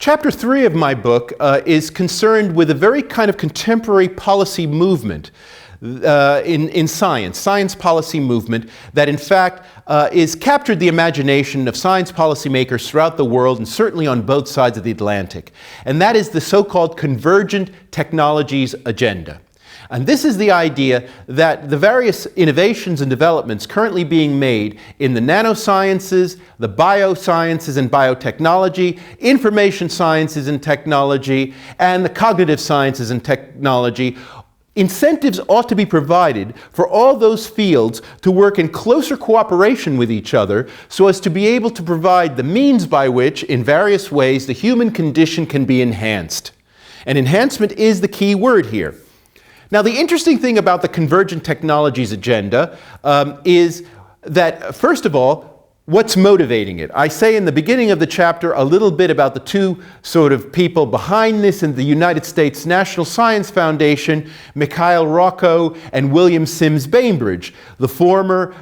Chapter 3 of my book is concerned with a very kind of contemporary policy movement in science policy movement that in fact is captured the imagination of science policymakers throughout the world and certainly on both sides of the Atlantic. And that is the so-called Convergent Technologies agenda. And this is the idea that the various innovations and developments currently being made in the nanosciences, the biosciences and biotechnology, information sciences and technology, and the cognitive sciences and technology, incentives ought to be provided for all those fields to work in closer cooperation with each other so as to be able to provide the means by which, in various ways, the human condition can be enhanced. And enhancement is the key word here. Now, the interesting thing about the Convergent Technologies agenda is that, first of all, what's motivating it? I say in the beginning of the chapter a little bit about the two sort of people behind this in the United States National Science Foundation, Mikhail Rocco and William Sims Bainbridge. The former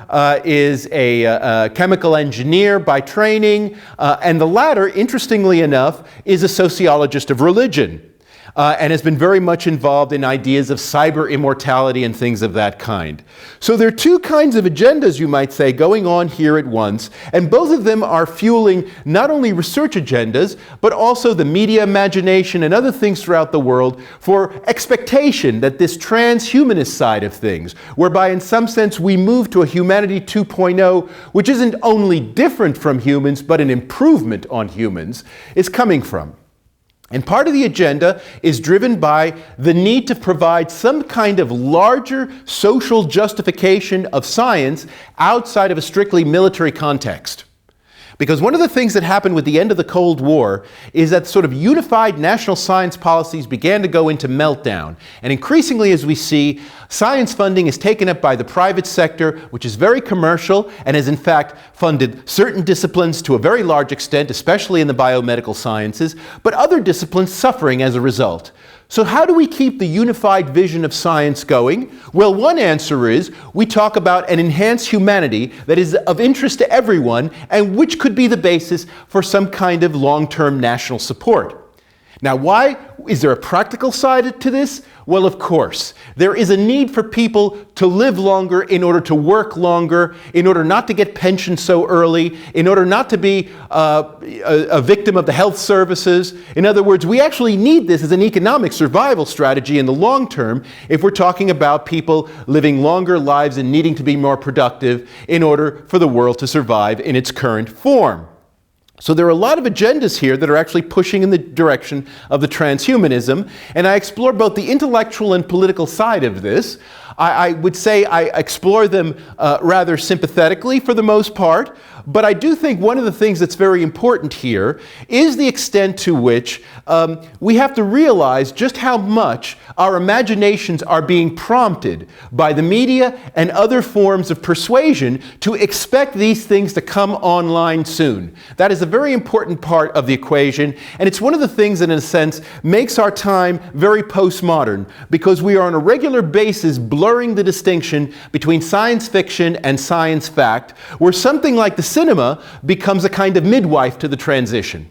is a chemical engineer by training, and the latter, interestingly enough, is a sociologist of religion. And has been very much involved in ideas of cyber immortality and things of that kind. So there are two kinds of agendas, you might say, going on here at once, and both of them are fueling not only research agendas, but also the media imagination and other things throughout the world for expectation that this transhumanist side of things, whereby in some sense we move to a humanity 2.0, which isn't only different from humans, but an improvement on humans, is coming from. And part of the agenda is driven by the need to provide some kind of larger social justification of science outside of a strictly military context. Because one of the things that happened with the end of the Cold War is that sort of unified national science policies began to go into meltdown. And increasingly, as we see, science funding is taken up by the private sector, which is very commercial and has in fact funded certain disciplines to a very large extent, especially in the biomedical sciences, but other disciplines suffering as a result. So how do we keep the unified vision of science going? Well, one answer is we talk about an enhanced humanity that is of interest to everyone and which could be the basis for some kind of long-term national support. Now, why? Is there a practical side to this? Well, of course. There is a need for people to live longer in order to work longer, in order not to get pensions so early, in order not to be a victim of the health services. In other words, we actually need this as an economic survival strategy in the long term if we're talking about people living longer lives and needing to be more productive in order for the world to survive in its current form. So there are a lot of agendas here that are actually pushing in the direction of the transhumanism, and I explore both the intellectual and political side of this. I would say I explore them rather sympathetically for the most part, but I do think one of the things that's very important here is the extent to which we have to realize just how much our imaginations are being prompted by the media and other forms of persuasion to expect these things to come online soon. That is a very important part of the equation, and it's one of the things that in a sense makes our time very postmodern, because we are on a regular basis blurring the distinction between science fiction and science fact, where something like the cinema becomes a kind of midwife to the transition.